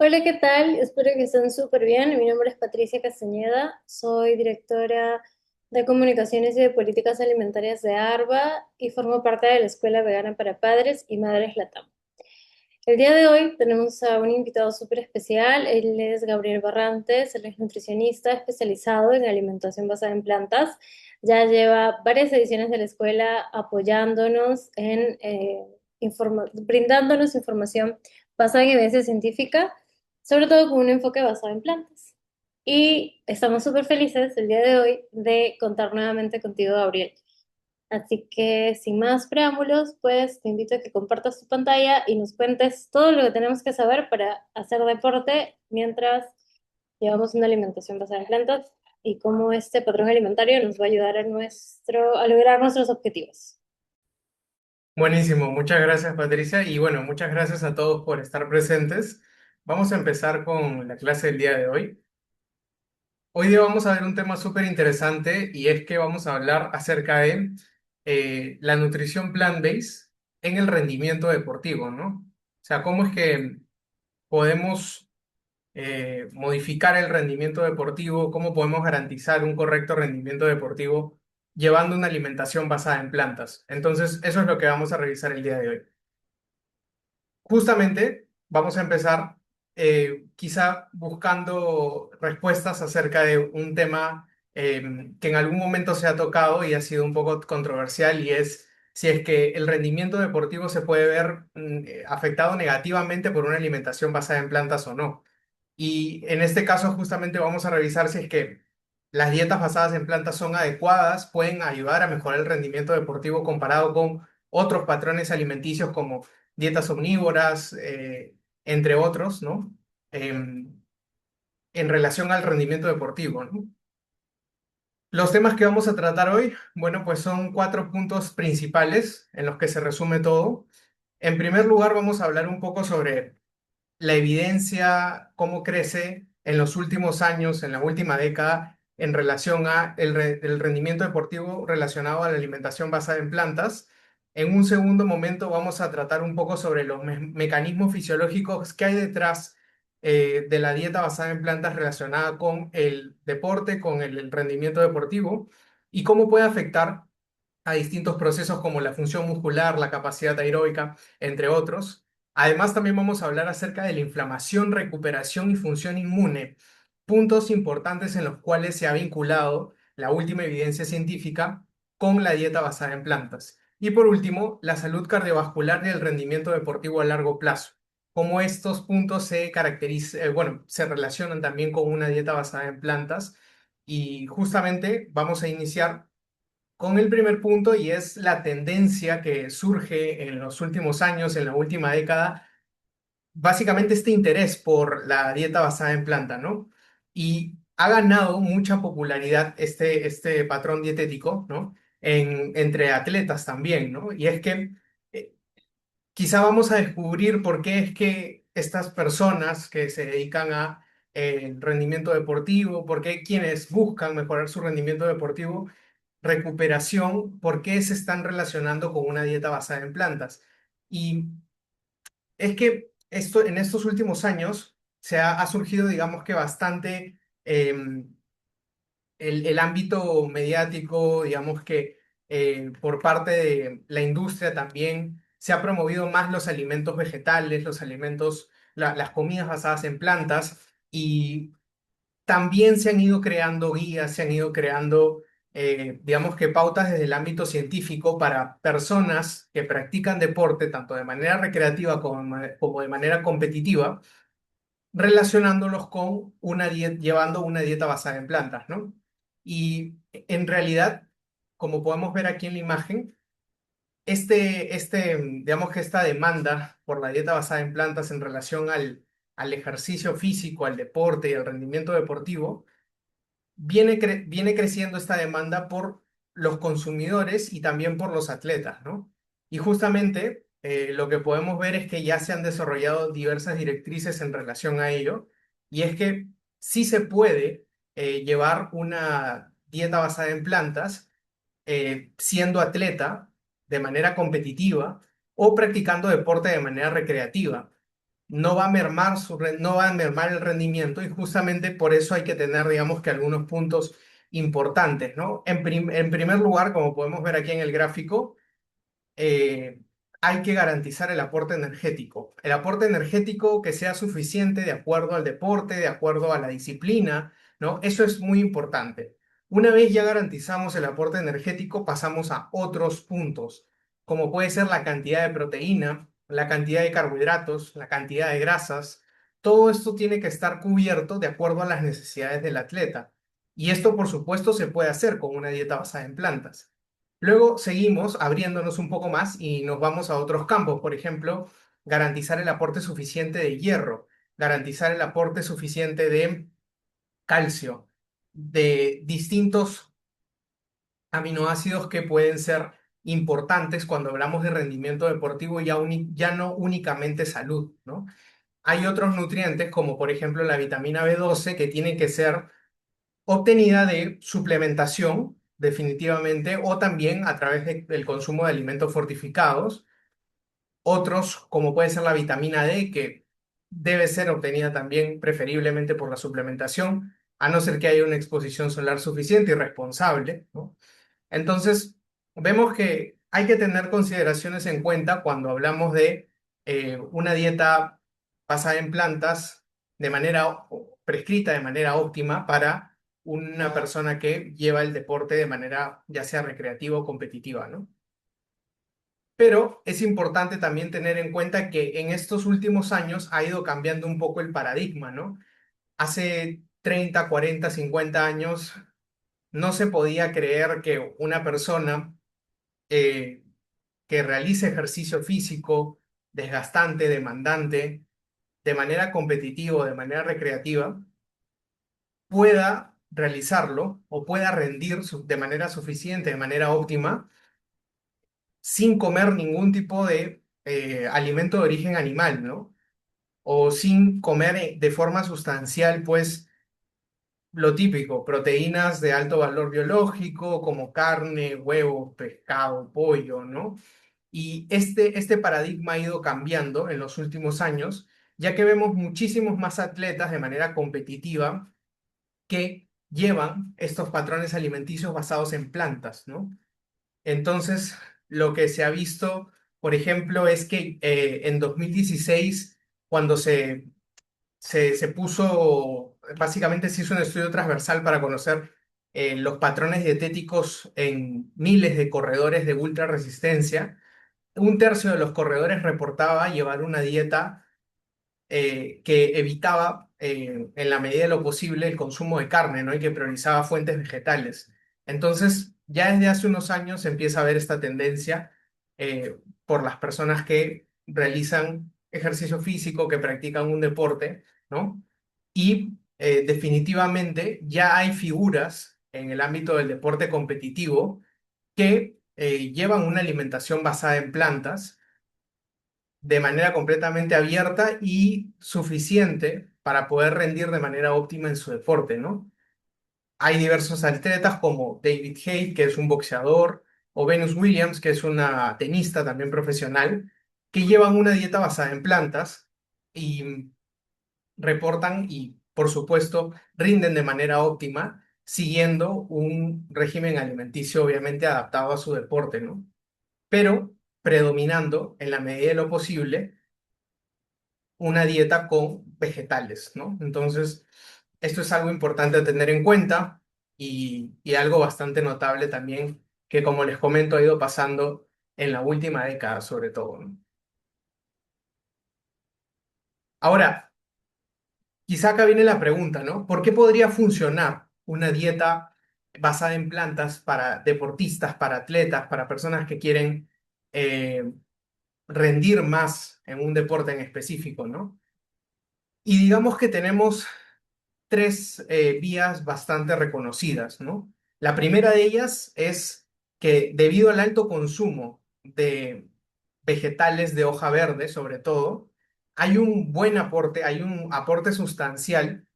Hola, ¿qué tal? Espero que estén súper bien. Mi nombre es Patricia Castañeda, soy directora de Comunicaciones y de Políticas Alimentarias de ARBA y formo parte de la Escuela Vegana para Padres y Madres Latam. El día de hoy tenemos a un invitado súper especial. Él es Gabriel Barrantes, él es nutricionista especializado en alimentación basada en plantas. Ya lleva varias ediciones de la escuela apoyándonos en brindándonos información basada en evidencia científica, sobre todo con un enfoque basado en plantas. Y estamos súper felices el día de hoy de contar nuevamente contigo, Gabriel. Así que sin más preámbulos, pues te invito a que compartas tu pantalla y nos cuentes todo lo que tenemos que saber para hacer deporte mientras llevamos una alimentación basada en plantas y cómo este patrón alimentario nos va a ayudar a lograr nuestros objetivos. Buenísimo, muchas gracias Patricia y bueno, muchas gracias a todos por estar presentes. Vamos a empezar con la clase del día de hoy. Hoy día vamos a ver un tema súper interesante y es que vamos a hablar acerca de la nutrición plant-based en el rendimiento deportivo, ¿no? O sea, cómo es que podemos modificar el rendimiento deportivo, cómo podemos garantizar un correcto rendimiento deportivo llevando una alimentación basada en plantas. Entonces, eso es lo que vamos a revisar el día de hoy. Justamente vamos a empezar quizá buscando respuestas acerca de un tema que en algún momento se ha tocado y ha sido un poco controversial y es si es que el rendimiento deportivo se puede ver afectado negativamente por una alimentación basada en plantas o no. Y en este caso justamente vamos a revisar si es que las dietas basadas en plantas son adecuadas, pueden ayudar a mejorar el rendimiento deportivo comparado con otros patrones alimenticios como dietas omnívoras, entre otros, ¿no? En relación al rendimiento deportivo, ¿no? Los temas que vamos a tratar hoy, bueno, pues son cuatro puntos principales en los que se resume todo. En primer lugar, vamos a hablar un poco sobre la evidencia, cómo crece en los últimos años, en la última década, en relación a el rendimiento deportivo relacionado a la alimentación basada en plantas. En un segundo momento vamos a tratar un poco sobre los mecanismos fisiológicos que hay detrás de la dieta basada en plantas relacionada con el deporte, con el rendimiento deportivo y cómo puede afectar a distintos procesos como la función muscular, la capacidad aeróbica, entre otros. Además, también vamos a hablar acerca de la inflamación, recuperación y función inmune, puntos importantes en los cuales se ha vinculado la última evidencia científica con la dieta basada en plantas. Y por último, la salud cardiovascular y el rendimiento deportivo a largo plazo. Cómo estos puntos se caracterizan, bueno, se relacionan también con una dieta basada en plantas. Y justamente vamos a iniciar con el primer punto y es la tendencia que surge en los últimos años, en la última década, básicamente este interés por la dieta basada en planta, ¿no? Y ha ganado mucha popularidad este patrón dietético, ¿no? Entre atletas también, ¿no? Y es que eh, quizá vamos a descubrir por qué es que estas personas que se dedican a rendimiento deportivo, por qué quienes buscan mejorar su rendimiento deportivo, recuperación, por qué se están relacionando con una dieta basada en plantas. Y es que esto, en estos últimos años ha surgido, digamos que bastante el ámbito mediático, digamos que por parte de la industria también se ha promovido más los alimentos vegetales, los alimentos, las comidas basadas en plantas y también se han ido creando guías, se han ido creando, digamos que pautas desde el ámbito científico para personas que practican deporte, tanto de manera recreativa como de manera competitiva, relacionándolos con una dieta, llevando una dieta basada en plantas, ¿no? Y en realidad, como podemos ver aquí en la imagen, digamos que esta demanda por la dieta basada en plantas en relación al ejercicio físico, al deporte y al rendimiento deportivo, viene creciendo esta demanda por los consumidores y también por los atletas, ¿no? Y justamente lo que podemos ver es que ya se han desarrollado diversas directrices en relación a ello, y es que sí se puede llevar una dieta basada en plantas siendo atleta de manera competitiva o practicando deporte de manera recreativa. no va a mermar no va a mermar el rendimiento y justamente por eso hay que tener, digamos que algunos puntos importantes, ¿no? En primer lugar, como podemos ver aquí en el gráfico, eh, hay que garantizar el aporte energético. El aporte energético que sea suficiente de acuerdo al deporte, de acuerdo a la disciplina, ¿no? Eso es muy importante. Una vez ya garantizamos el aporte energético, pasamos a otros puntos, como puede ser la cantidad de proteína, la cantidad de carbohidratos, la cantidad de grasas. Todo esto tiene que estar cubierto de acuerdo a las necesidades del atleta. Y esto, por supuesto, se puede hacer con una dieta basada en plantas. Luego seguimos abriéndonos un poco más y nos vamos a otros campos, por ejemplo, garantizar el aporte suficiente de hierro, garantizar el aporte suficiente de calcio, de distintos aminoácidos que pueden ser importantes cuando hablamos de rendimiento deportivo ya, ya no únicamente salud, ¿no? Hay otros nutrientes como por ejemplo la vitamina B12 que tiene que ser obtenida de suplementación, definitivamente, o también a través del consumo de alimentos fortificados. Otros, como puede ser la vitamina D, que debe ser obtenida también preferiblemente por la suplementación, a no ser que haya una exposición solar suficiente y responsable, ¿no? Entonces, vemos que hay que tener consideraciones en cuenta cuando hablamos de una dieta basada en plantas de manera prescrita de manera óptima para una persona que lleva el deporte de manera ya sea recreativa o competitiva, ¿no? Pero es importante también tener en cuenta que en estos últimos años ha ido cambiando un poco el paradigma, ¿no? Hace 30, 40, 50 años no se podía creer que una persona eh, que realice ejercicio físico desgastante, demandante, de manera competitiva, de manera recreativa, pueda realizarlo o pueda rendir de manera suficiente, de manera óptima, sin comer ningún tipo de alimento de origen animal, ¿no? O sin comer de forma sustancial, pues lo típico, proteínas de alto valor biológico como carne, huevo, pescado, pollo, ¿no? Y este paradigma ha ido cambiando en los últimos años, ya que vemos muchísimos más atletas de manera competitiva que llevan estos patrones alimenticios basados en plantas, ¿no? Entonces, lo que se ha visto, por ejemplo, es que en 2016, cuando se puso, básicamente se hizo un estudio transversal para conocer los patrones dietéticos en miles de corredores de ultra resistencia. Un tercio de los corredores reportaba llevar una dieta que evitaba en la medida de lo posible el consumo de carne, ¿no? Y que priorizaba fuentes vegetales. Entonces, ya desde hace unos años se empieza a ver esta tendencia por las personas que realizan ejercicio físico, que practican un deporte, ¿no? Y definitivamente ya hay figuras en el ámbito del deporte competitivo que llevan una alimentación basada en plantas de manera completamente abierta y suficiente para poder rendir de manera óptima en su deporte, ¿no? Hay diversos atletas como David Haye, que es un boxeador, o Venus Williams, que es una tenista también profesional, que llevan una dieta basada en plantas y reportan y, por supuesto, rinden de manera óptima, siguiendo un régimen alimenticio obviamente adaptado a su deporte, ¿no? Pero predominando en la medida de lo posible una dieta con vegetales, ¿no? Entonces, esto es algo importante a tener en cuenta y algo bastante notable también que, como les comento, ha ido pasando en la última década, sobre todo, ¿no? Ahora, quizá acá viene la pregunta, ¿no? ¿Por qué podría funcionar una dieta basada en plantas para deportistas, para atletas, para personas que quieren eh, rendir más en un deporte en específico, ¿no? Y digamos que tenemos tres vías bastante reconocidas, ¿no? La primera de ellas es que debido al alto consumo de vegetales de hoja verde, sobre todo, hay un buen aporte, hay un aporte sustancial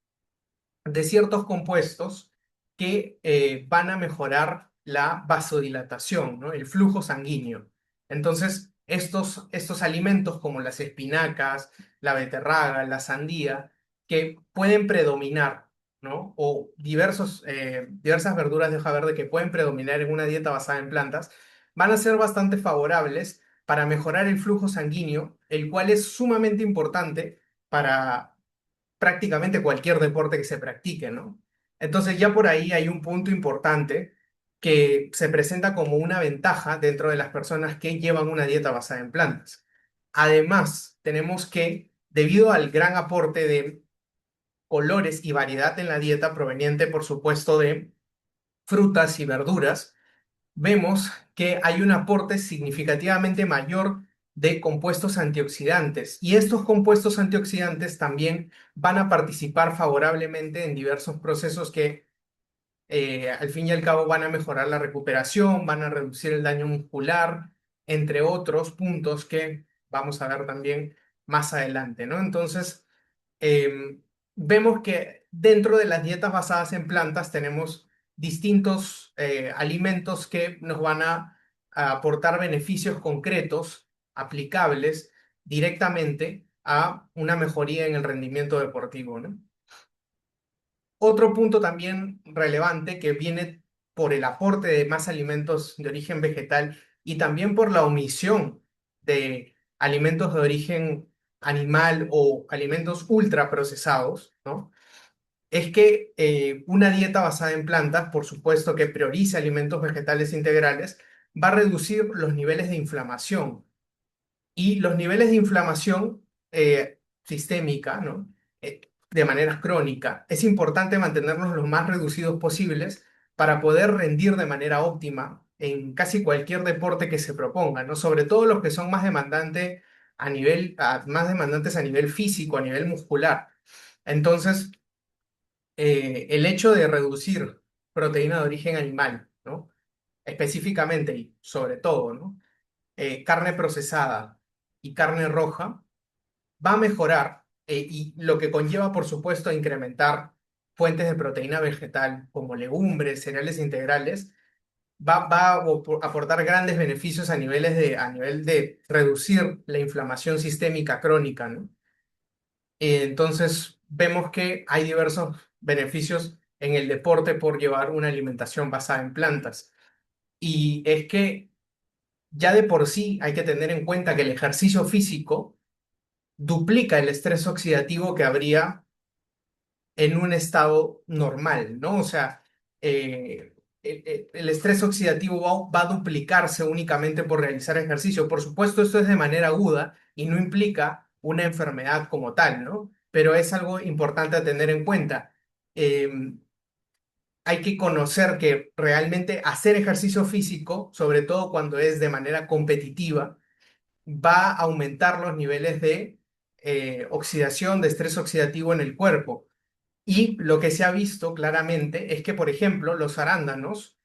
de ciertos compuestos que van a mejorar la vasodilatación, ¿no? El flujo sanguíneo. Entonces, estos alimentos como las espinacas, la beterraga, la sandía, que pueden predominar, ¿no? O diversas verduras de hoja verde que pueden predominar en una dieta basada en plantas, van a ser bastante favorables para mejorar el flujo sanguíneo, el cual es sumamente importante para prácticamente cualquier deporte que se practique, ¿no? Entonces ya por ahí hay un punto importante que se presenta como una ventaja dentro de las personas que llevan una dieta basada en plantas. Además, tenemos que, debido al gran aporte de colores y variedad en la dieta proveniente, por supuesto, de frutas y verduras, vemos que hay un aporte significativamente mayor de compuestos antioxidantes y estos compuestos antioxidantes también van a participar favorablemente en diversos procesos que al fin y al cabo van a mejorar la recuperación, van a reducir el daño muscular, entre otros puntos que vamos a ver también más adelante, ¿no? Entonces, em, vemos que dentro de las dietas basadas en plantas tenemos distintos alimentos que nos van a aportar beneficios concretos, aplicables directamente a una mejoría en el rendimiento deportivo, ¿no? Otro punto también relevante que viene por el aporte de más alimentos de origen vegetal y también por la omisión de alimentos de origen animal o alimentos ultraprocesados, ¿no? Es que una dieta basada en plantas, por supuesto que prioriza alimentos vegetales integrales, va a reducir los niveles de inflamación y los niveles de inflamación sistémica, ¿no? De manera crónica. Es importante mantenerlos lo más reducidos posibles para poder rendir de manera óptima en casi cualquier deporte que se proponga, ¿no? Sobre todo los que son más demandantes a nivel físico, a nivel muscular. Entonces, el hecho de reducir proteína de origen animal, ¿no? Específicamente y sobre todo, ¿no? Carne procesada y carne roja, va a mejorar y lo que conlleva, por supuesto, a incrementar fuentes de proteína vegetal como legumbres, cereales integrales, va a aportar grandes beneficios a nivel de reducir la inflamación sistémica crónica, ¿no? Entonces, vemos que hay diversos beneficios en el deporte por llevar una alimentación basada en plantas. Y es que ya de por sí hay que tener en cuenta que el ejercicio físico duplica el estrés oxidativo que habría en un estado normal, ¿no? O sea, el estrés oxidativo va a duplicarse únicamente por realizar ejercicio. Por supuesto, esto es de manera aguda y no implica una enfermedad como tal, ¿no? Pero es algo importante a tener en cuenta. Em, Hay que conocer que realmente hacer ejercicio físico, sobre todo cuando es de manera competitiva, va a aumentar los niveles de oxidación, de estrés oxidativo en el cuerpo. Y lo que se ha visto claramente es que, por ejemplo, los arándanos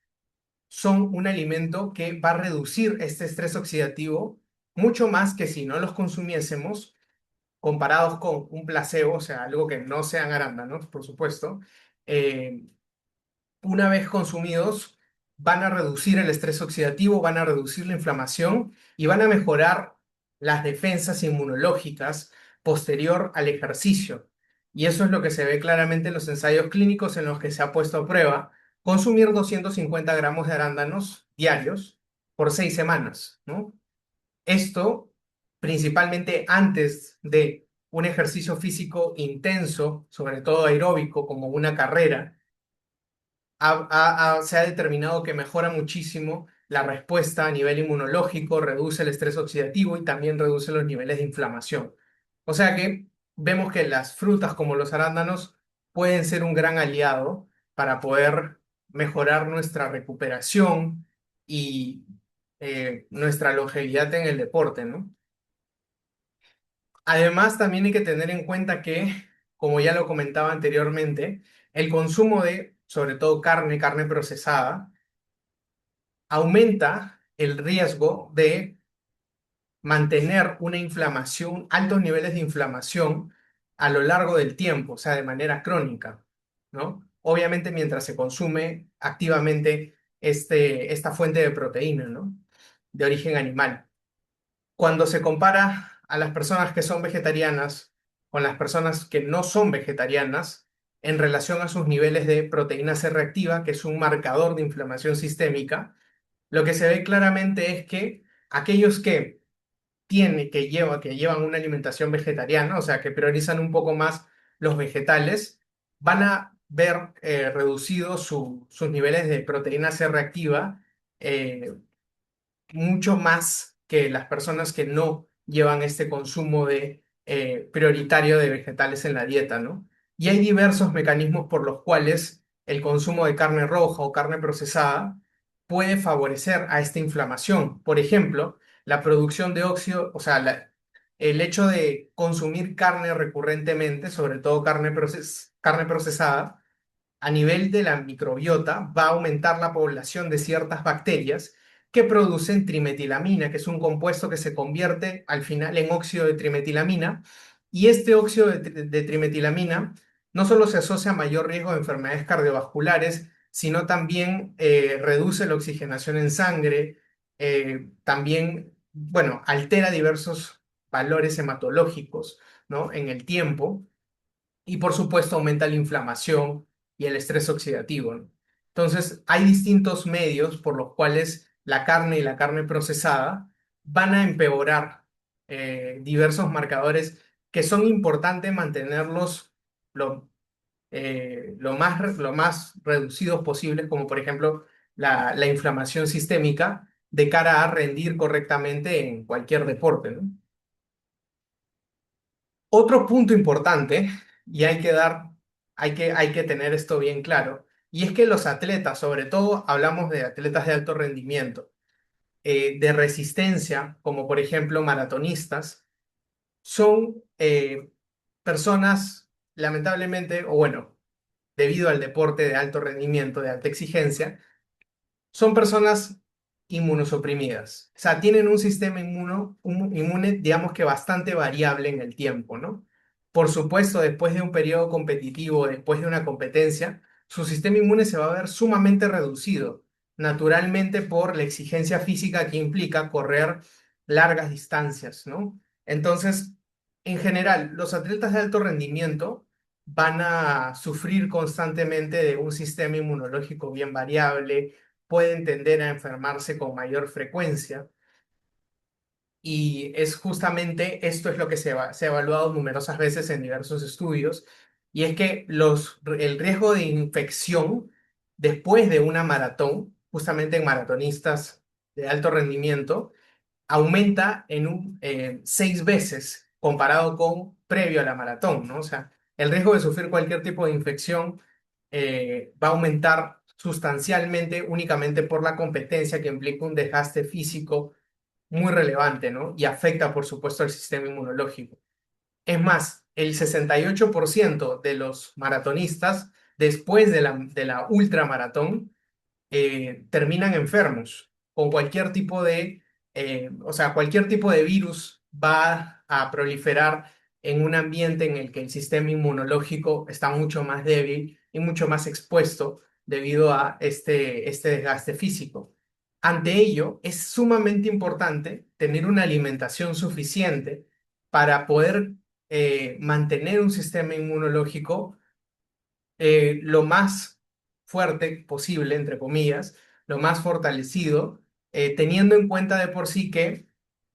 son un alimento que va a reducir este estrés oxidativo mucho más que si no los consumiésemos comparados con un placebo, o sea, algo que no sean arándanos, por supuesto. eh, una vez consumidos, van a reducir el estrés oxidativo, van a reducir la inflamación y van a mejorar las defensas inmunológicas posterior al ejercicio. Y eso es lo que se ve claramente en los ensayos clínicos en los que se ha puesto a prueba consumir 250 gramos de arándanos diarios por 6 semanas, ¿no? Esto principalmente antes de un ejercicio físico intenso, sobre todo aeróbico, como una carrera se ha determinado que mejora muchísimo la respuesta a nivel inmunológico, reduce el estrés oxidativo y también reduce los niveles de inflamación. O sea que vemos que las frutas como los arándanos pueden ser un gran aliado para poder mejorar nuestra recuperación y nuestra longevidad en el deporte, ¿no? Además, también hay que tener en cuenta que, como ya lo comentaba anteriormente, el consumo de, sobre todo carne procesada, aumenta el riesgo de mantener una inflamación, altos niveles de inflamación a lo largo del tiempo, o sea, de manera crónica, ¿no? Obviamente mientras se consume activamente esta fuente de proteína, ¿no? De origen animal. Cuando se compara a las personas que son vegetarianas con las personas que no son vegetarianas en relación a sus niveles de proteína C reactiva, que es un marcador de inflamación sistémica, lo que se ve claramente es que aquellos que llevan una alimentación vegetariana, o sea, que priorizan un poco más los vegetales, van a ver reducidos sus niveles de proteína C reactiva eh, mucho más que las personas que no llevan este consumo prioritario de vegetales en la dieta, ¿no? Y hay diversos mecanismos por los cuales el consumo de carne roja o carne procesada puede favorecer a esta inflamación. Por ejemplo, la producción de óxido, o sea, el hecho de consumir carne recurrentemente, sobre todo carne procesada, a nivel de la microbiota va a aumentar la población de ciertas bacterias que producen trimetilamina, que es un compuesto que se convierte al final en óxido de trimetilamina. Y este óxido de trimetilamina no solo se asocia a mayor riesgo de enfermedades cardiovasculares, sino también reduce la oxigenación en sangre, también, bueno, altera diversos valores hematológicos, ¿no? En el tiempo y por supuesto aumenta la inflamación y el estrés oxidativo, ¿no? Entonces, hay distintos medios por los cuales la carne y la carne procesada van a empeorar diversos marcadores que son importantes mantenerlos lo, lo más reducidos posibles, como por ejemplo la inflamación sistémica, de cara a rendir correctamente en cualquier deporte, ¿no? Otro punto importante, y hay que tener esto bien claro, y es que los atletas, sobre todo hablamos de atletas de alto rendimiento, de resistencia, como por ejemplo maratonistas, son personas, lamentablemente, o bueno, debido al deporte de alto rendimiento, de alta exigencia, son personas inmunosuprimidas. O sea, tienen un sistema inmune, digamos que bastante variable en el tiempo, ¿no? Por supuesto, después de un periodo competitivo, después de una competencia, su sistema inmune se va a ver sumamente reducido, naturalmente por la exigencia física que implica correr largas distancias, ¿no? Entonces, en general, los atletas de alto rendimiento van a sufrir constantemente de un sistema inmunológico bien variable, pueden tender a enfermarse con mayor frecuencia. Y es justamente esto es lo que se ha evaluado numerosas veces en diversos estudios, y es que el riesgo de infección después de una maratón, justamente en maratonistas de alto rendimiento, aumenta en 6 veces comparado con previo a la maratón, ¿no? O sea, el riesgo de sufrir cualquier tipo de infección va a aumentar sustancialmente únicamente por la competencia que implica un desgaste físico muy relevante, ¿no? Y afecta, por supuesto, al sistema inmunológico. Es más, el 68% de los maratonistas, después de la ultramaratón, terminan enfermos con cualquier tipo o sea, cualquier tipo de virus va a proliferar en un ambiente en el que el sistema inmunológico está mucho más débil y mucho más expuesto debido a este desgaste físico. Ante ello, es sumamente importante tener una alimentación suficiente para poder mantener un sistema inmunológico lo más fuerte posible, entre comillas, lo más fortalecido, teniendo en cuenta de por sí que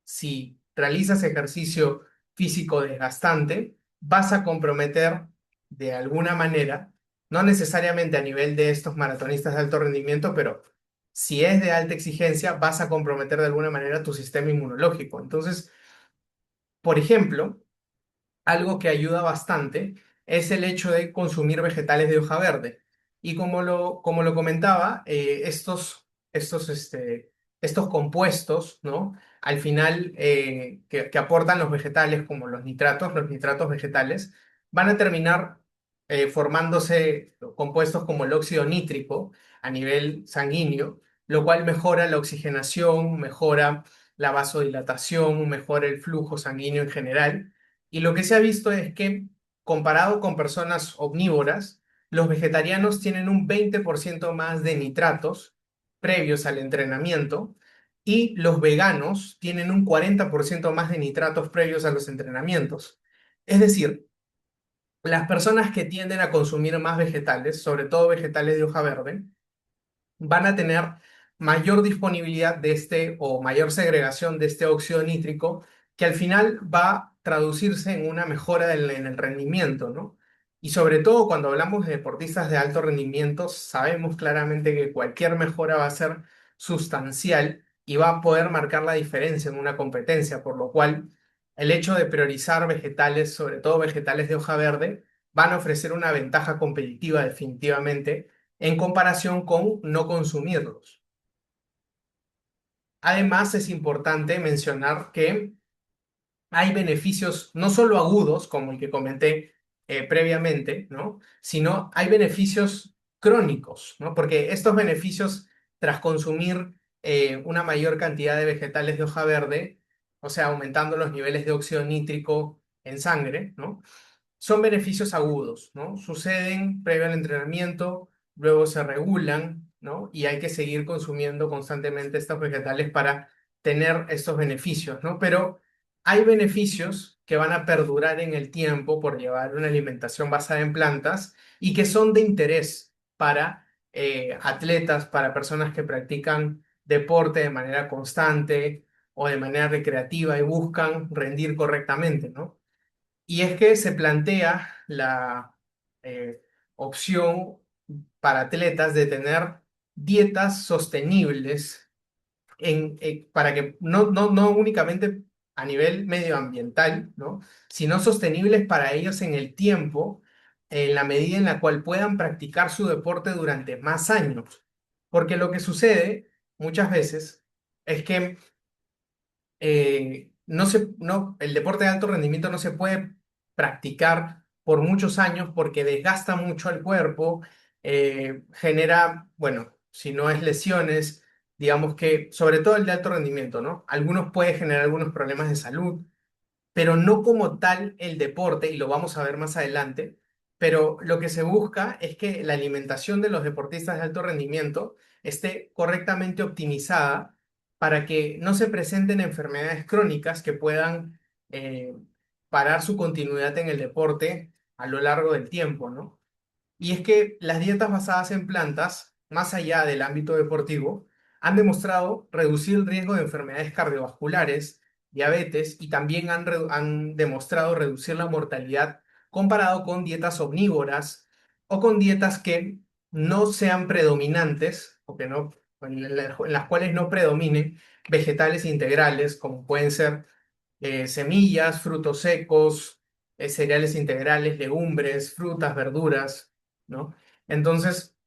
si realizas ejercicio físico desgastante, vas a comprometer de alguna manera, no necesariamente a nivel de estos maratonistas de alto rendimiento, pero si es de alta exigencia, vas a comprometer de alguna manera tu sistema inmunológico. Entonces, por ejemplo, algo que ayuda bastante es el hecho de consumir vegetales de hoja verde. Y como lo comentaba, estos compuestos, ¿no? Al final, que aportan los vegetales, como los nitratos vegetales, van a terminar formándose compuestos como el óxido nítrico a nivel sanguíneo, lo cual mejora la oxigenación, mejora la vasodilatación, mejora el flujo sanguíneo en general. Y lo que se ha visto es que, comparado con personas omnívoras, los vegetarianos tienen un 20% más de nitratos previos al entrenamiento y los veganos tienen un 40% más de nitratos previos a los entrenamientos. Es decir, las personas que tienden a consumir más vegetales, sobre todo vegetales de hoja verde, van a tener mayor disponibilidad de este o mayor segregación de este óxido nítrico que al final va a traducirse en una mejora en el rendimiento, ¿no? Y sobre todo cuando hablamos de deportistas de alto rendimiento, sabemos claramente que cualquier mejora va a ser sustancial y va a poder marcar la diferencia en una competencia, por lo cual el hecho de priorizar vegetales, sobre todo vegetales de hoja verde, van a ofrecer una ventaja competitiva definitivamente en comparación con no consumirlos. Además, es importante mencionar que hay beneficios no solo agudos, como el que comenté previamente, ¿no? Sino hay beneficios crónicos, ¿no? Porque estos beneficios, tras consumir una mayor cantidad de vegetales de hoja verde, o sea, aumentando los niveles de óxido nítrico en sangre, ¿no? Son beneficios agudos, ¿no? Suceden previo al entrenamiento, luego se regulan, ¿no? Y hay que seguir consumiendo constantemente estos vegetales para tener estos beneficios, ¿no? Pero hay beneficios que van a perdurar en el tiempo por llevar una alimentación basada en plantas y que son de interés para atletas, para personas que practican deporte de manera constante o de manera recreativa y buscan rendir correctamente, ¿no? Y es que se plantea la eh, opción para atletas de tener dietas sostenibles para que no únicamente a nivel medioambiental, ¿no? Sino sostenibles para ellos en el tiempo, en la medida en la cual puedan practicar su deporte durante más años. Porque lo que sucede muchas veces es que el deporte de alto rendimiento no se puede practicar por muchos años porque desgasta mucho al cuerpo, genera, bueno, si no es lesiones, digamos que, sobre todo el de alto rendimiento, ¿no? Algunos puede generar algunos problemas de salud, pero no como tal el deporte, y lo vamos a ver más adelante, pero lo que se busca es que la alimentación de los deportistas de alto rendimiento esté correctamente optimizada para que no se presenten enfermedades crónicas que puedan eh, parar su continuidad en el deporte a lo largo del tiempo, ¿no? Y es que las dietas basadas en plantas, más allá del ámbito deportivo, han demostrado reducir el riesgo de enfermedades cardiovasculares, diabetes y también han demostrado reducir la mortalidad comparado con dietas omnívoras o con dietas que no sean predominantes o que no, en las cuales no predominen vegetales integrales como pueden ser semillas, frutos secos, cereales integrales, legumbres, frutas, verduras, ¿no? Entonces,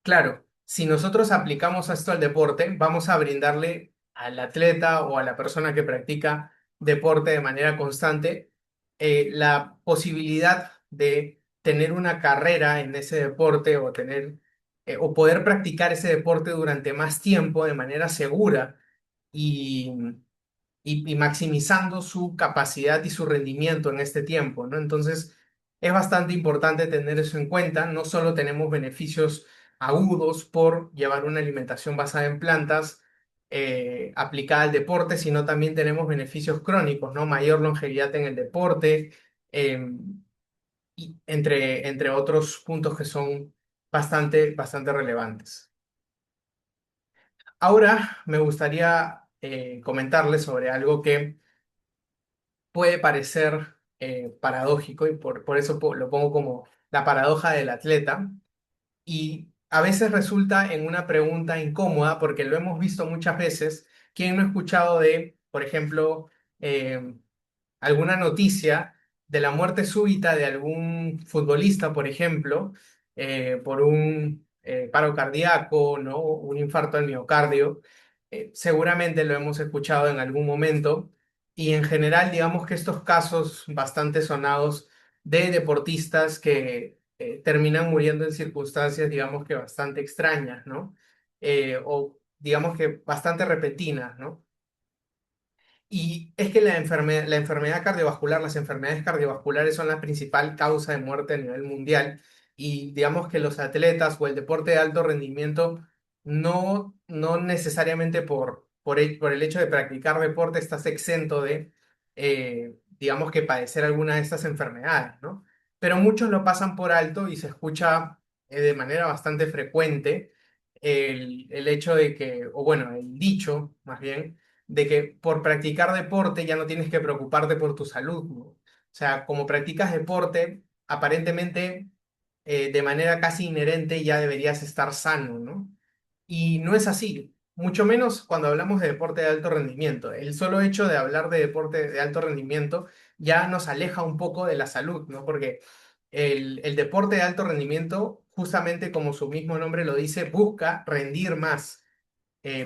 claro, si nosotros aplicamos esto al deporte, vamos a brindarle al atleta o a la persona que practica deporte de manera constante la posibilidad de tener una carrera en ese deporte o o poder practicar ese deporte durante más tiempo de manera segura y y maximizando su capacidad y su rendimiento en este tiempo, ¿no? Entonces, es bastante importante tener eso en cuenta. No solo tenemos beneficios agudos por llevar una alimentación basada en plantas aplicada al deporte, sino también tenemos beneficios crónicos, ¿no? Mayor longevidad en el deporte, eh, y entre otros puntos que son bastante relevantes. Ahora me gustaría comentarles sobre algo que puede parecer paradójico y por eso lo pongo como la paradoja del atleta y a veces resulta en una pregunta incómoda porque lo hemos visto muchas veces. ¿Quién no ha escuchado de, por ejemplo, eh, alguna noticia de la muerte súbita de algún futbolista, por ejemplo, por un paro cardíaco, ¿no? Un infarto al miocardio? Seguramente lo hemos escuchado en algún momento y en general, digamos que estos casos bastante sonados de deportistas que terminan muriendo en circunstancias, digamos que bastante extrañas, ¿no? O digamos que bastante repentinas, ¿no? Y es que la enfermedad cardiovascular, las enfermedades cardiovasculares son la principal causa de muerte a nivel mundial y digamos que los atletas o el deporte de alto rendimiento no necesariamente por el hecho de practicar deporte estás exento de, digamos que padecer alguna de estas enfermedades, ¿no? Pero muchos lo pasan por alto y se escucha de manera bastante frecuente el hecho de que, o bueno, el dicho más bien, de que por practicar deporte ya no tienes que preocuparte por tu salud, ¿no? O sea, como practicas deporte, aparentemente de manera casi inherente ya deberías estar sano, ¿no? Y no es así, mucho menos cuando hablamos de deporte de alto rendimiento. El solo hecho de hablar de deporte de alto rendimiento ya nos aleja un poco de la salud, ¿no? Porque el deporte de alto rendimiento, justamente como su mismo nombre lo dice, busca rendir más,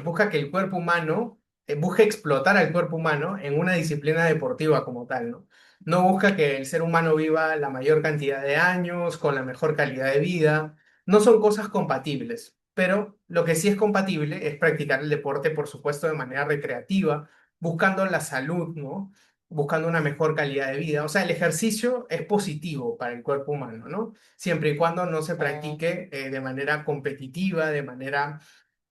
busca que el cuerpo humano, busca explotar al cuerpo humano en una disciplina deportiva como tal, ¿no? No busca que el ser humano viva la mayor cantidad de años, con la mejor calidad de vida. No son cosas compatibles, pero lo que sí es compatible es practicar el deporte, por supuesto, de manera recreativa, buscando la salud, ¿no? Buscando una mejor calidad de vida. O sea, el ejercicio es positivo para el cuerpo humano, ¿no? Siempre y cuando no se practique de manera competitiva, de manera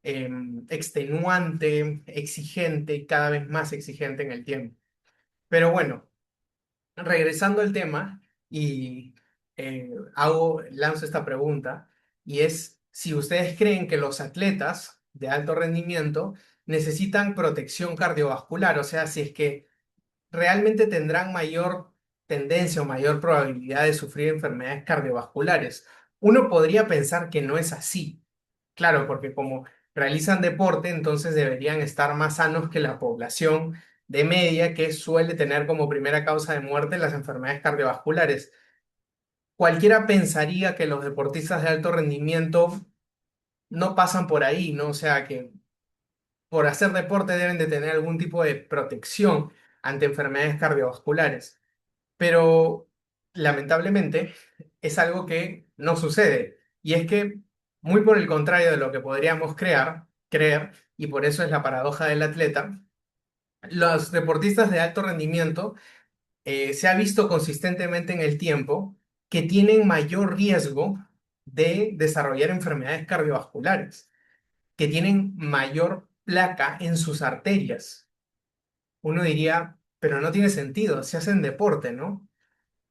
extenuante, exigente, cada vez más exigente en el tiempo. Pero bueno, regresando al tema y lanzo esta pregunta, y es si ustedes creen que los atletas de alto rendimiento necesitan protección cardiovascular, o sea, si es que realmente tendrán mayor tendencia o mayor probabilidad de sufrir enfermedades cardiovasculares. Uno podría pensar que no es así. Claro, porque como realizan deporte, entonces deberían estar más sanos que la población de media, que suele tener como primera causa de muerte las enfermedades cardiovasculares. Cualquiera pensaría que los deportistas de alto rendimiento no pasan por ahí, ¿no? O sea, que por hacer deporte deben de tener algún tipo de protección ante enfermedades cardiovasculares. Pero lamentablemente es algo que no sucede. Y es que, muy por el contrario de lo que podríamos creer, y por eso es la paradoja del atleta, los deportistas de alto rendimiento se ha visto consistentemente en el tiempo que tienen mayor riesgo de desarrollar enfermedades cardiovasculares, que tienen mayor placa en sus arterias. Uno diría, pero no tiene sentido, si hacen deporte, ¿no?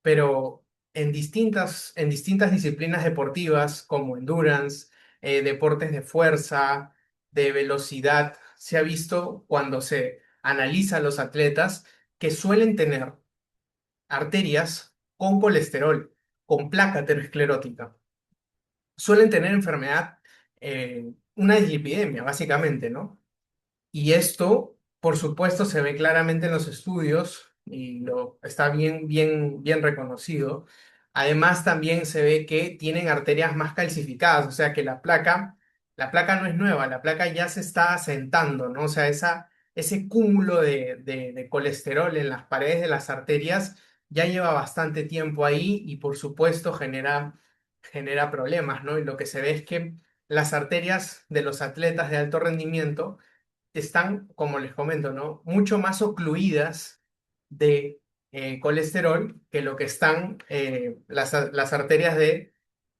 Pero en distintas disciplinas deportivas como endurance, deportes de fuerza, de velocidad, se ha visto cuando se analiza a los atletas que suelen tener arterias con colesterol, con placa aterosclerótica, suelen tener enfermedad, una dislipidemia, básicamente, ¿no? Y esto, por supuesto, se ve claramente en los estudios y está bien reconocido. Además, también se ve que tienen arterias más calcificadas, o sea que la placa no es nueva, la placa ya se está asentando, ¿no? O sea, ese cúmulo de colesterol en las paredes de las arterias ya lleva bastante tiempo ahí y, por supuesto, genera problemas, ¿no? Y lo que se ve es que las arterias de los atletas de alto rendimiento están, como les comento, ¿no? Mucho más ocluidas de colesterol que lo que están las arterias de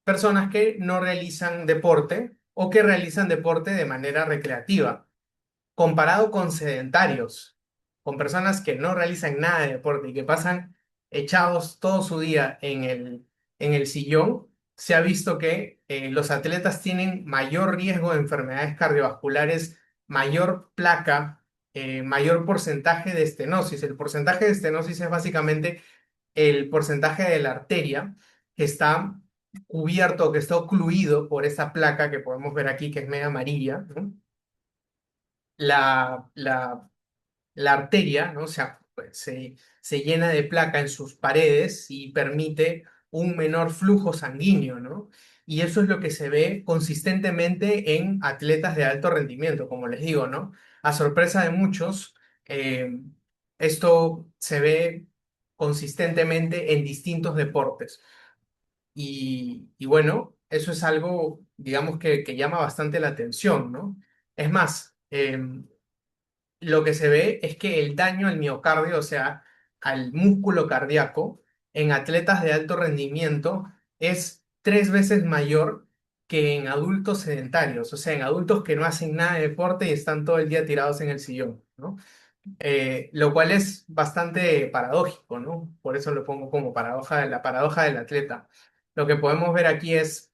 personas que no realizan deporte o que realizan deporte de manera recreativa comparado con sedentarios, con personas que no realizan nada de deporte y que pasan echados todo su día en el sillón, se ha visto que los atletas tienen mayor riesgo de enfermedades cardiovasculares, mayor placa, mayor porcentaje de estenosis. El porcentaje de estenosis es básicamente el porcentaje de la arteria que está cubierto, que está ocluido por esa placa que podemos ver aquí, que es media amarilla, ¿no? La arteria, ¿no? O sea, pues, se llena de placa en sus paredes y permite un menor flujo sanguíneo, ¿no? Y eso es lo que se ve consistentemente en atletas de alto rendimiento, como les digo, ¿no? A sorpresa de muchos, eh, esto se ve consistentemente en distintos deportes. Y bueno, eso es algo, digamos, que llama bastante la atención, ¿no? Es más, lo que se ve es que el daño al miocardio, o sea, al músculo cardíaco, en atletas de alto rendimiento es 3 veces mayor que en adultos sedentarios, o sea, en adultos que no hacen nada de deporte y están todo el día tirados en el sillón, ¿no? Lo cual es bastante paradójico, ¿no? Por eso lo pongo como paradoja de la paradoja del atleta. Lo que podemos ver aquí es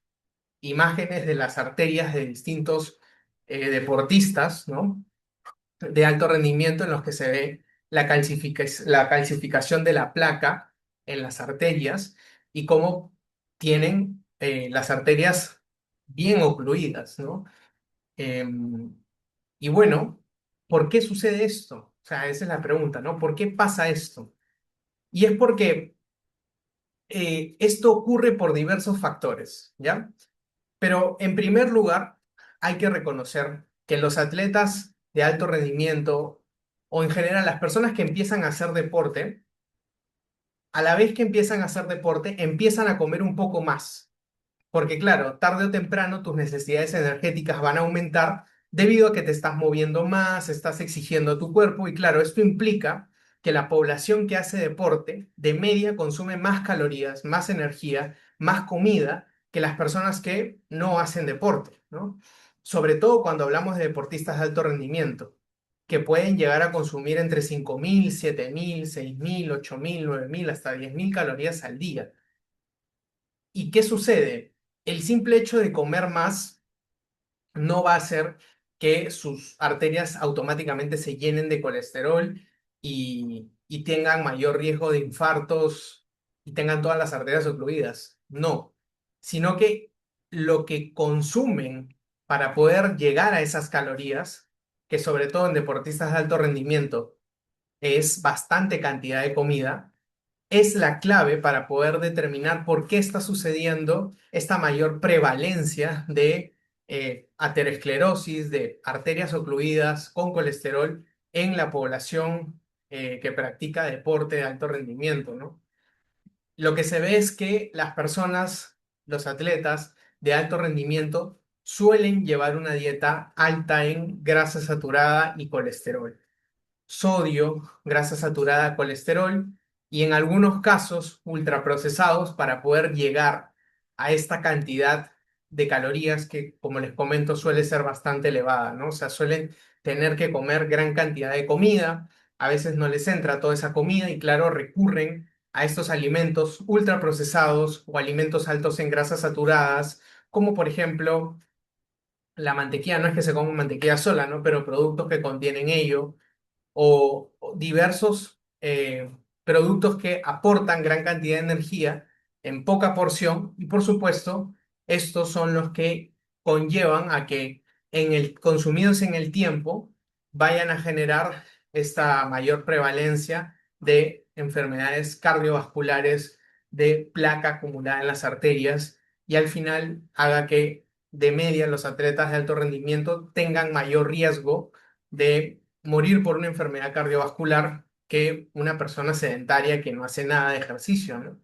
imágenes de las arterias de distintos deportistas, ¿no? De alto rendimiento en los que se ve la calcificación de la placa en las arterias y cómo tienen las arterias bien ocluidas, ¿no? Em, y bueno, ¿por qué sucede esto? O sea, esa es la pregunta, ¿no? ¿Por qué pasa esto? Y es porque esto ocurre por diversos factores, ¿ya? Pero en primer lugar, hay que reconocer que los atletas de alto rendimiento o en general las personas que empiezan a hacer deporte, a la vez que empiezan a hacer deporte, empiezan a comer un poco más. Porque claro, tarde o temprano tus necesidades energéticas van a aumentar debido a que te estás moviendo más, estás exigiendo a tu cuerpo y claro, esto implica que la población que hace deporte de media consume más calorías, más energía, más comida que las personas que no hacen deporte, ¿no? Sobre todo cuando hablamos de deportistas de alto rendimiento, que pueden llegar a consumir entre 5.000, 7.000, 6.000, 8.000, 9.000, hasta 10.000 calorías al día. ¿Y qué sucede? El simple hecho de comer más no va a hacer que sus arterias automáticamente se llenen de colesterol y tengan mayor riesgo de infartos y tengan todas las arterias ocluidas. No, sino que lo que consumen para poder llegar a esas calorías, que sobre todo en deportistas de alto rendimiento es bastante cantidad de comida, es la clave para poder determinar por qué está sucediendo esta mayor prevalencia de aterosclerosis, de arterias ocluidas con colesterol en la población que practica deporte de alto rendimiento, ¿no? Lo que se ve es que las personas, los atletas de alto rendimiento, suelen llevar una dieta alta en grasa saturada y colesterol, sodio, grasa saturada, colesterol y en algunos casos ultraprocesados para poder llegar a esta cantidad de calorías que, como les comento, suele ser bastante elevada, ¿no? O sea, suelen tener que comer gran cantidad de comida, a veces no les entra toda esa comida y claro, recurren a estos alimentos ultraprocesados o alimentos altos en grasas saturadas, como por ejemplo la mantequilla, no es que se coma mantequilla sola, ¿no? Pero productos que contienen ello o diversos productos que aportan gran cantidad de energía en poca porción y por supuesto estos son los que conllevan a que consumidos en el tiempo vayan a generar esta mayor prevalencia de enfermedades cardiovasculares, de placa acumulada en las arterias y al final haga que de media los atletas de alto rendimiento tengan mayor riesgo de morir por una enfermedad cardiovascular que una persona sedentaria que no hace nada de ejercicio, ¿no?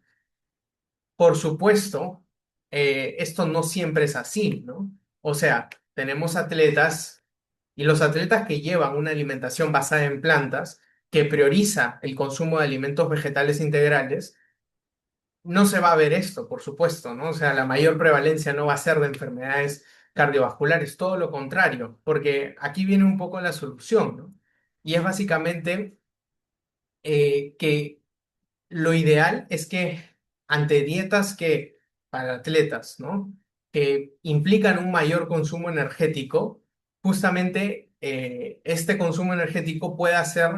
Por supuesto, esto no siempre es así, ¿no? O sea, tenemos atletas y los atletas que llevan una alimentación basada en plantas, que prioriza el consumo de alimentos vegetales integrales, no se va a ver esto, por supuesto, ¿no? O sea, la mayor prevalencia no va a ser de enfermedades cardiovasculares, todo lo contrario, porque aquí viene un poco la solución, ¿no? Y es básicamente que lo ideal es que ante dietas que para atletas, ¿no? Que implican un mayor consumo energético, justamente este consumo energético pueda ser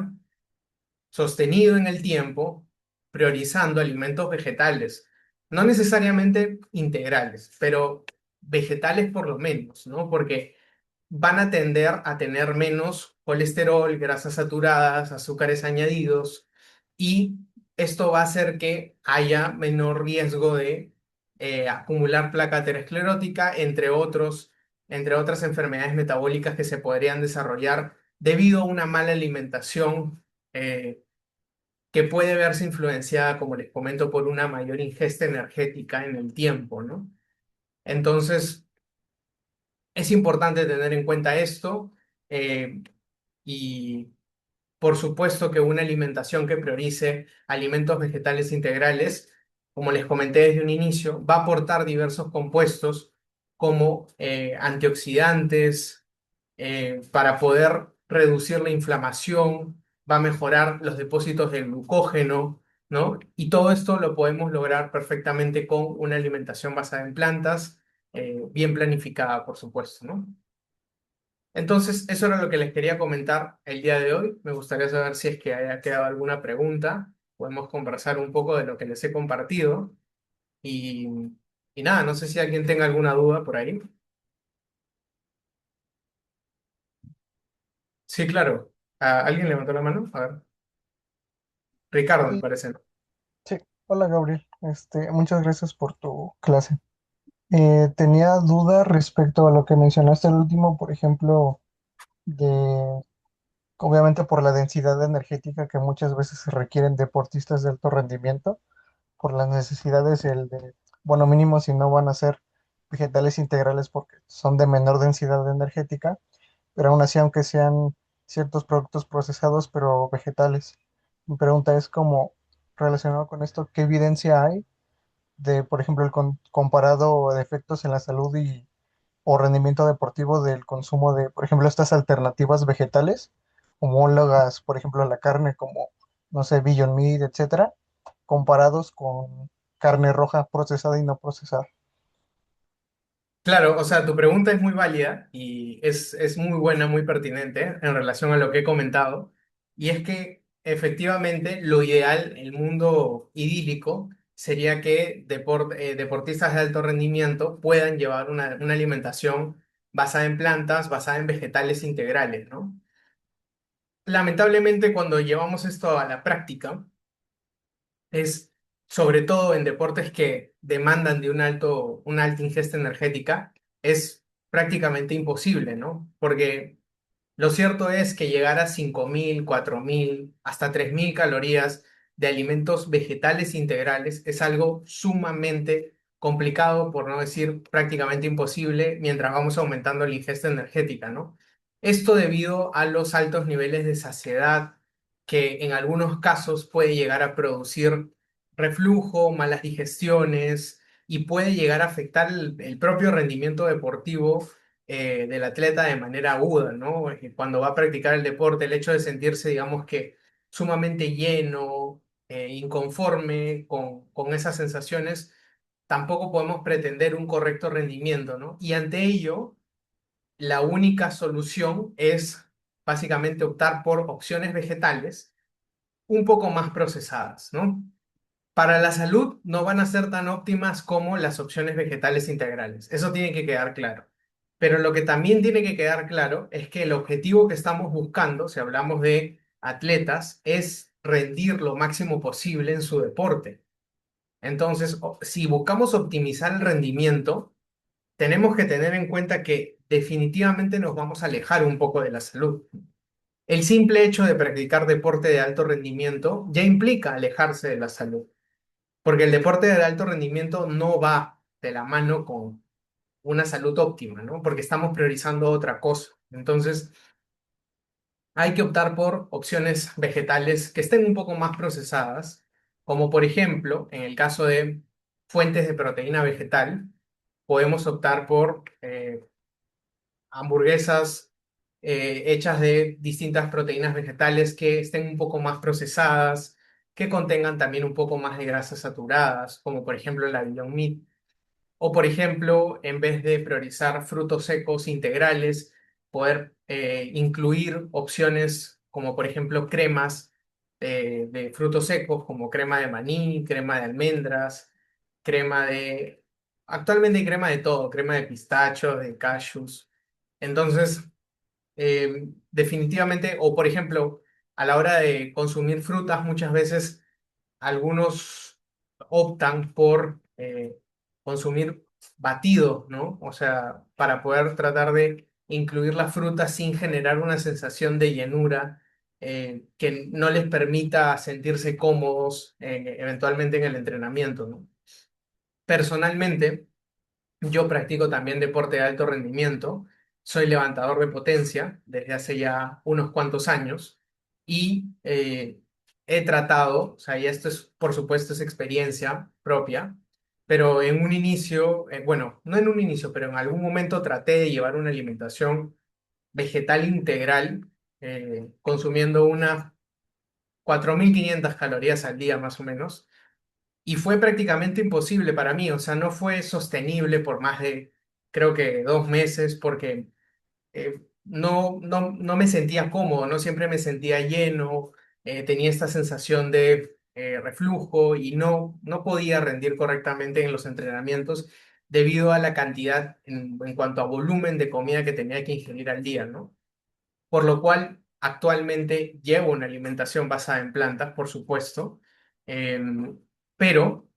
sostenido en el tiempo, priorizando alimentos vegetales, no necesariamente integrales, pero vegetales por lo menos, ¿no? Porque van a tender a tener menos colesterol, grasas saturadas, azúcares añadidos y esto va a hacer que haya menor riesgo de acumular placa aterosclerótica, entre otras enfermedades metabólicas que se podrían desarrollar debido a una mala alimentación que puede verse influenciada, como les comento, por una mayor ingesta energética en el tiempo, ¿no? Entonces, es importante tener en cuenta esto eh, y por supuesto que una alimentación que priorice alimentos vegetales integrales, como les comenté desde un inicio, va a aportar diversos compuestos como antioxidantes para poder reducir la inflamación, va a mejorar los depósitos de glucógeno, ¿no? Y todo esto lo podemos lograr perfectamente con una alimentación basada en plantas, bien planificada, por supuesto, ¿no? Entonces, eso era lo que les quería comentar el día de hoy. Me gustaría saber si es que haya quedado alguna pregunta. Podemos conversar un poco de lo que les he compartido. Y, y nada, no sé si alguien tenga alguna duda por ahí. Sí, claro. ¿Alguien levantó la mano? A ver. Ricardo, me Sí, parece, ¿no? sí. Hola Gabriel, muchas gracias por tu clase. Tenía duda respecto a lo que mencionaste al último, por ejemplo, de, obviamente por la densidad energética que muchas veces se requieren deportistas de alto rendimiento, por las necesidades, bueno, mínimo si no van a ser vegetales integrales porque son de menor densidad energética, pero aún así, aunque sean ciertos productos procesados, pero vegetales. Mi pregunta es como relacionado con esto, ¿qué evidencia hay de, por ejemplo, comparado de efectos en la salud y o rendimiento deportivo del consumo de, por ejemplo, estas alternativas vegetales, homólogas, por ejemplo, a la carne, como, no sé, Beyond Meat, etcétera, comparados con carne roja procesada y no procesada? Claro, o sea, tu pregunta es muy válida y es muy buena, muy pertinente en relación a lo que he comentado. Y es que efectivamente lo ideal, el mundo idílico, sería que deportistas de alto rendimiento puedan llevar una alimentación basada en plantas, basada en vegetales integrales, ¿no? Lamentablemente, cuando llevamos esto a la práctica, es sobre todo en deportes que demandan de una alta ingesta energética, es prácticamente imposible, ¿no? Porque lo cierto es que llegar a 5.000, 4.000, hasta 3.000 calorías de alimentos vegetales integrales es algo sumamente complicado, por no decir prácticamente imposible, mientras vamos aumentando la ingesta energética, ¿no? Esto debido a los altos niveles de saciedad que en algunos casos puede llegar a producir reflujo, malas digestiones y puede llegar a afectar el propio rendimiento deportivo del atleta de manera aguda, ¿no? Cuando va a practicar el deporte, el hecho de sentirse, digamos que sumamente lleno, inconforme con esas sensaciones, tampoco podemos pretender un correcto rendimiento, ¿no? Y ante ello, la única solución es básicamente optar por opciones vegetales un poco más procesadas, ¿no? Para la salud no van a ser tan óptimas como las opciones vegetales integrales. Eso tiene que quedar claro. Pero lo que también tiene que quedar claro es que el objetivo que estamos buscando, si hablamos de atletas, es rendir lo máximo posible en su deporte. Entonces, si buscamos optimizar el rendimiento, tenemos que tener en cuenta que definitivamente nos vamos a alejar un poco de la salud. El simple hecho de practicar deporte de alto rendimiento ya implica alejarse de la salud. Porque el deporte de alto rendimiento no va de la mano con una salud óptima, ¿no? Porque estamos priorizando otra cosa. Entonces, hay que optar por opciones vegetales que estén un poco más procesadas, como por ejemplo, en el caso de fuentes de proteína vegetal, podemos optar por hamburguesas hechas de distintas proteínas vegetales que estén un poco más procesadas, que contengan también un poco más de grasas saturadas, como por ejemplo la Beyond Meat. O, por ejemplo, en vez de priorizar frutos secos integrales, poder incluir opciones como, por ejemplo, cremas de frutos secos, como crema de maní, crema de almendras, crema de... Actualmente hay crema de todo, crema de pistacho, de cashews. Entonces, definitivamente, o por ejemplo, a la hora de consumir frutas, muchas veces algunos optan por consumir batido, ¿no? O sea, para poder tratar de incluir la fruta sin generar una sensación de llenura que no les permita sentirse cómodos eventualmente en el entrenamiento, ¿no? Personalmente, yo practico también deporte de alto rendimiento, soy levantador de potencia desde hace ya unos cuantos años y he tratado, o sea, y esto es, por supuesto, es experiencia propia, pero en un inicio, bueno, no en un inicio, pero en algún momento traté de llevar una alimentación vegetal integral, consumiendo unas 4.500 calorías al día más o menos, y fue prácticamente imposible para mí, o sea, no fue sostenible por más de, creo que 2 meses, porque no me sentía cómodo, no siempre me sentía lleno, tenía esta sensación de reflujo y no podía rendir correctamente en los entrenamientos debido a la cantidad en cuanto a volumen de comida que tenía que ingerir al día, ¿no? Por lo cual actualmente llevo una alimentación basada en plantas, por supuesto, pero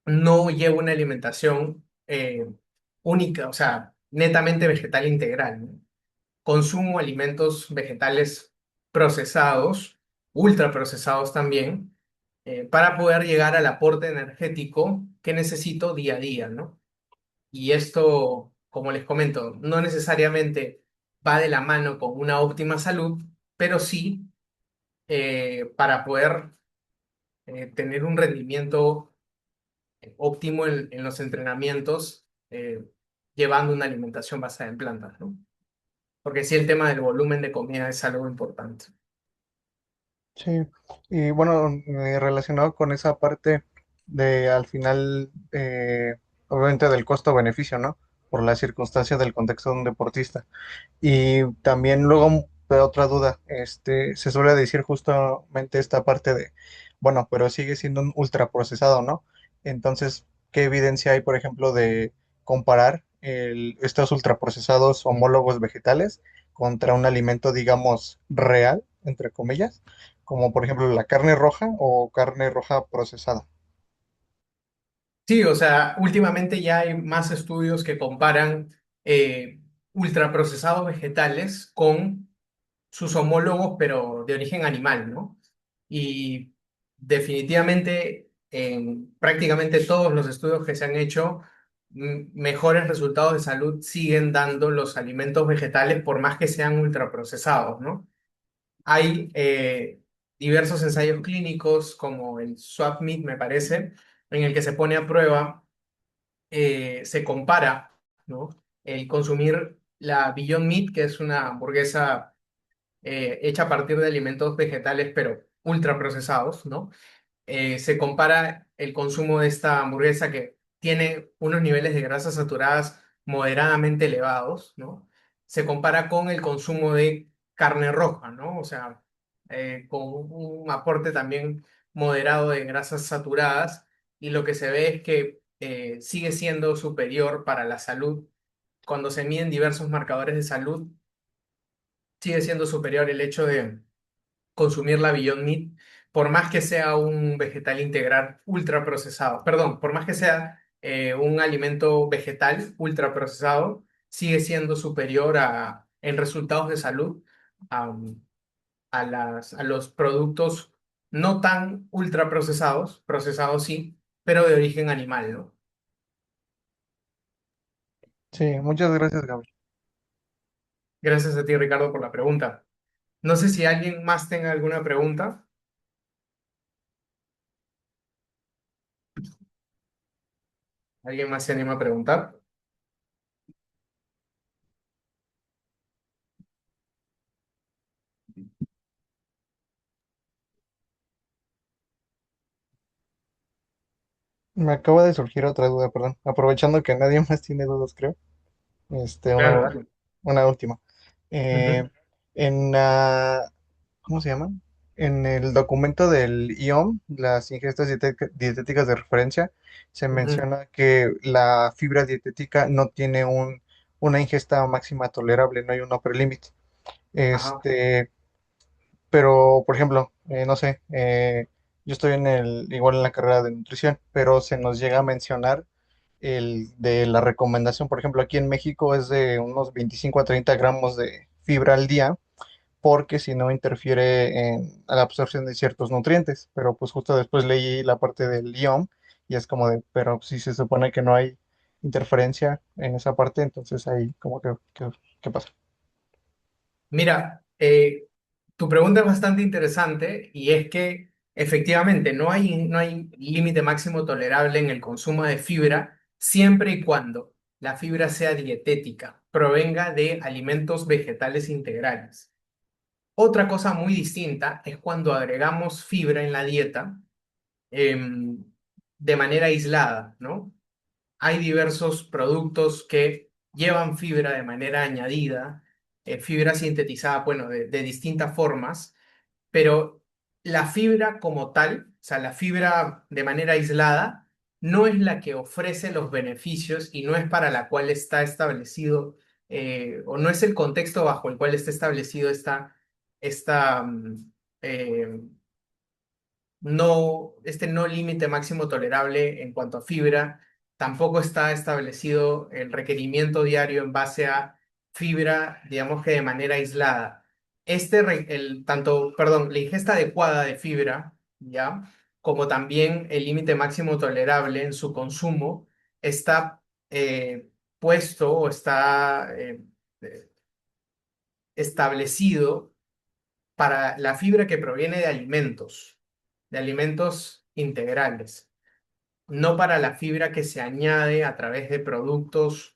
no llevo una alimentación única, o sea, netamente vegetal integral, ¿no? Consumo alimentos vegetales procesados, ultraprocesados también, para poder llegar al aporte energético que necesito día a día, ¿no? Y esto, como les comento, no necesariamente va de la mano con una óptima salud, pero sí para poder tener un rendimiento óptimo en los entrenamientos, llevando una alimentación basada en plantas, ¿no? Porque sí, el tema del volumen de comida es algo importante. Sí, y bueno, relacionado con esa parte de al final, obviamente del costo-beneficio, ¿no? Por las circunstancias del contexto de un deportista. Y también luego otra duda, se suele decir justamente esta parte de, bueno, pero sigue siendo un ultraprocesado, ¿no? Entonces, ¿qué evidencia hay, por ejemplo, de comparar estos ultraprocesados homólogos vegetales contra un alimento, digamos, real, entre comillas, como por ejemplo la carne roja o carne roja procesada? Sí, o sea, últimamente ya hay más estudios que comparan ultraprocesados vegetales con sus homólogos, pero de origen animal, ¿no? Y definitivamente en prácticamente todos los estudios que se han hecho, mejores resultados de salud siguen dando los alimentos vegetales por más que sean ultraprocesados, ¿no? Hay diversos ensayos clínicos como el Swap Meat, me parece, en el que se pone a prueba, se compara, ¿no? El consumir la Beyond Meat, que es una hamburguesa hecha a partir de alimentos vegetales, pero ultraprocesados, ¿no? Se compara el consumo de esta hamburguesa que tiene unos niveles de grasas saturadas moderadamente elevados, ¿no? Se compara con el consumo de carne roja, ¿no? O sea, con un aporte también moderado de grasas saturadas, y lo que se ve es que sigue siendo superior para la salud. Cuando se miden diversos marcadores de salud, sigue siendo superior el hecho de consumir la Beyond Meat, por más que sea un vegetal integral ultra procesado, perdón, por más que sea un alimento vegetal ultra procesado, sigue siendo superior en resultados de salud a, a los productos no tan ultra procesados, procesados sí, pero de origen animal, ¿no? Sí, muchas gracias, Gabriel. Gracias a ti, Ricardo, por la pregunta. No sé si alguien más tenga alguna pregunta. ¿Alguien más se anima a preguntar? Me acaba de surgir otra duda, perdón. Aprovechando que nadie más tiene dudas, creo. Claro, dale. Una última. Ujú, Eh, en la, ¿Cómo se llama? En el documento del IOM, las ingestas dietéticas de referencia, se ujú. menciona que la fibra dietética no tiene una ingesta máxima tolerable, no hay un upper limit. Ajá. Este, pero, por ejemplo, no sé, yo estoy igual en la carrera de nutrición, pero se nos llega a mencionar el de la recomendación, por ejemplo, aquí en México es de unos 25 a 30 gramos de fibra al día, porque si no interfiere en la absorción de ciertos nutrientes. Pero pues justo después leí la parte del IOM y es como de, pero si se supone que no hay interferencia en esa parte, entonces ahí como que, ¿qué pasa? Mira, tu pregunta es bastante interesante, y es que Efectivamente, no hay límite máximo tolerable en el consumo de fibra siempre y cuando la fibra sea dietética, provenga de alimentos vegetales integrales. Otra cosa muy distinta es cuando agregamos fibra en la dieta em, de manera aislada, ¿no? Hay diversos productos que llevan fibra de manera añadida, fibra sintetizada, bueno, de distintas formas, pero la fibra como tal, o sea, la fibra de manera aislada, no es la que ofrece los beneficios y no es para la cual está establecido, o no es el contexto bajo el cual está establecido esta, eh, este no límite máximo tolerable en cuanto a fibra. Tampoco está establecido el requerimiento diario en base a fibra, digamos que de manera aislada. Perdón, la ingesta adecuada de fibra, ¿ya? Como también el límite máximo tolerable en su consumo, está puesto o está eh, establecido para la fibra que proviene de alimentos integrales, no para la fibra que se añade a través de productos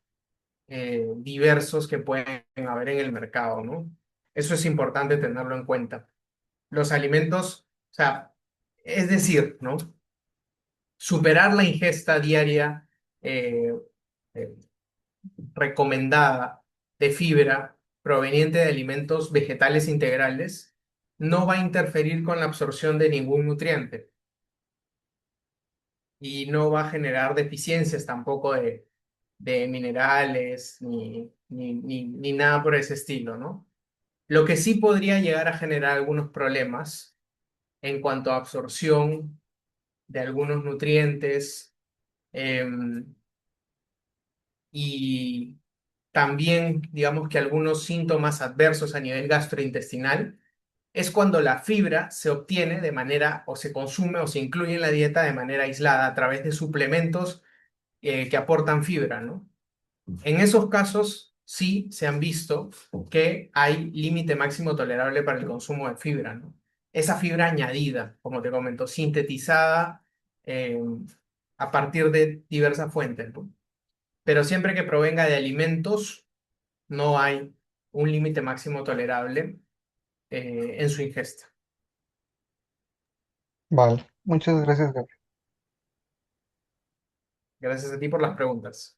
diversos que pueden haber en el mercado, ¿no? Eso es importante tenerlo en cuenta. Los alimentos, o sea, es decir, ¿no? Superar la ingesta diaria eh, eh, recomendada de fibra proveniente de alimentos vegetales integrales no va a interferir con la absorción de ningún nutriente y no va a generar deficiencias tampoco de minerales ni nada por ese estilo, ¿no? Lo que sí podría llegar a generar algunos problemas en cuanto a absorción de algunos nutrientes, em, y también, digamos que algunos síntomas adversos a nivel gastrointestinal, es cuando la fibra se obtiene de manera o se consume o se incluye en la dieta de manera aislada a través de suplementos que aportan fibra, ¿no? En esos casos sí se han visto que hay límite máximo tolerable para el consumo de fibra, ¿no? Esa fibra añadida, como te comento, sintetizada eh, a partir de diversas fuentes, ¿no? Pero siempre que provenga de alimentos, no hay un límite máximo tolerable en su ingesta. Vale, muchas gracias, Gabriel. Gracias a ti por las preguntas.